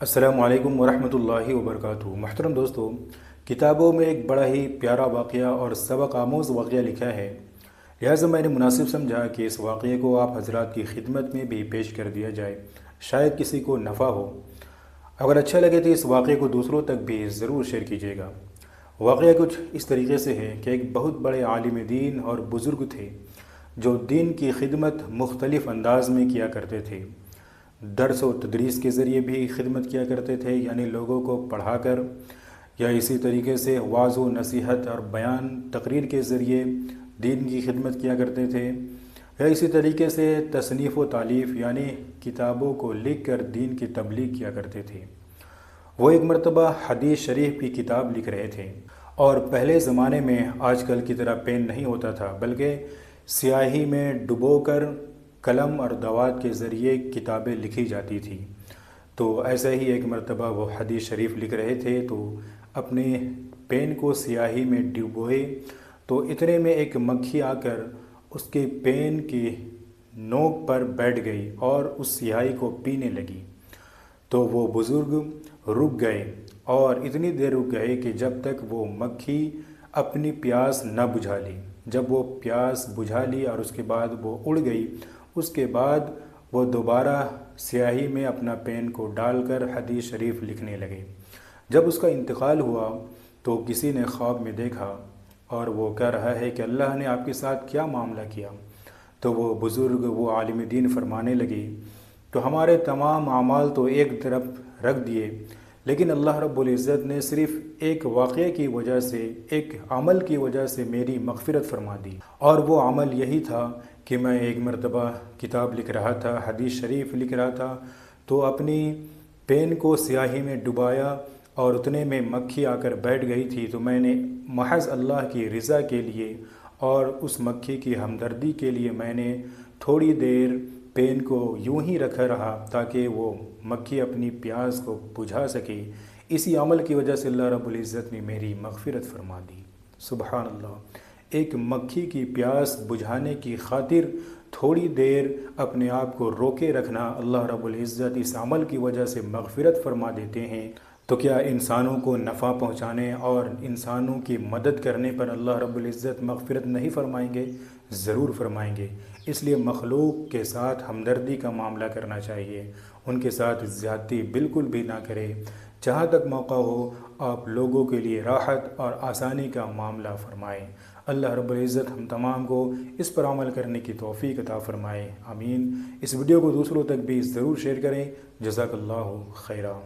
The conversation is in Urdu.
السلام علیکم ورحمۃ اللہ وبرکاتہ۔ محترم دوستو، کتابوں میں ایک بڑا ہی پیارا واقعہ اور سبق آموز واقعہ لکھا ہے، لہٰذا میں نے مناسب سمجھا کہ اس واقعے کو آپ حضرات کی خدمت میں بھی پیش کر دیا جائے، شاید کسی کو نفع ہو۔ اگر اچھا لگے تو اس واقعے کو دوسروں تک بھی ضرور شیئر کیجیے گا۔ واقعہ کچھ اس طریقے سے ہے کہ ایک بہت بڑے عالم دین اور بزرگ تھے جو دین کی خدمت مختلف انداز میں کیا کرتے تھے۔ درس و تدریس کے ذریعے بھی خدمت کیا کرتے تھے، یعنی لوگوں کو پڑھا کر، یا اسی طریقے سے وعظ و نصیحت اور بیان تقریر کے ذریعے دین کی خدمت کیا کرتے تھے، یا اسی طریقے سے تصنیف و تالیف یعنی کتابوں کو لکھ کر دین کی تبلیغ کیا کرتے تھے۔ وہ ایک مرتبہ حدیث شریف کی کتاب لکھ رہے تھے، اور پہلے زمانے میں آج کل کی طرح پین نہیں ہوتا تھا، بلکہ سیاہی میں ڈبو کر قلم اور دوات کے ذریعے کتابیں لکھی جاتی تھی۔ تو ایسا ہی ایک مرتبہ وہ حدیث شریف لکھ رہے تھے تو اپنے پین کو سیاہی میں ڈبوئے تو اتنے میں ایک مکھی آ کر اس کے پین کی نوک پر بیٹھ گئی اور اس سیاہی کو پینے لگی۔ تو وہ بزرگ رک گئے، اور اتنی دیر رک گئے کہ جب تک وہ مکھی اپنی پیاس نہ بجھا لی۔ جب وہ پیاس بجھا لی اور اس کے بعد وہ اڑ گئی، اس کے بعد وہ دوبارہ سیاہی میں اپنا پین کو ڈال کر حدیث شریف لکھنے لگے۔ جب اس کا انتقال ہوا تو کسی نے خواب میں دیکھا، اور وہ کہہ رہا ہے کہ اللہ نے آپ کے ساتھ کیا معاملہ کیا؟ تو وہ بزرگ، وہ عالم دین فرمانے لگے، تو ہمارے تمام اعمال تو ایک طرف رکھ دیے، لیکن اللہ رب العزت نے صرف ایک واقعے کی وجہ سے، ایک عمل کی وجہ سے میری مغفرت فرما دی، اور وہ عمل یہی تھا کہ میں ایک مرتبہ کتاب لکھ رہا تھا، حدیث شریف لکھ رہا تھا، تو اپنی پین کو سیاہی میں ڈبایا اور اتنے میں مکھی آ کر بیٹھ گئی تھی، تو میں نے محض اللہ کی رضا کے لیے اور اس مکھی کی ہمدردی کے لیے میں نے تھوڑی دیر پین کو یوں ہی رکھا رہا تاکہ وہ مکھی اپنی پیاس کو بجھا سکے۔ اسی عمل کی وجہ سے اللہ رب العزت نے میری مغفرت فرما دی۔ سبحان اللہ! ایک مکھی کی پیاس بجھانے کی خاطر تھوڑی دیر اپنے آپ کو روکے رکھنا اللہ رب العزت اس عمل کی وجہ سے مغفرت فرما دیتے ہیں، تو کیا انسانوں کو نفع پہنچانے اور انسانوں کی مدد کرنے پر اللہ رب العزت مغفرت نہیں فرمائیں گے؟ ضرور فرمائیں گے۔ اس لیے مخلوق کے ساتھ ہمدردی کا معاملہ کرنا چاہیے، ان کے ساتھ زیادتی بالکل بھی نہ کرے۔ جہاں تک موقع ہو آپ لوگوں کے لیے راحت اور آسانی کا معاملہ فرمائیں۔ اللہ رب العزت ہم تمام کو اس پر عمل کرنے کی توفیق عطا فرمائے، آمین۔ اس ویڈیو کو دوسروں تک بھی ضرور شیئر کریں۔ جزاک اللہ خیرہ۔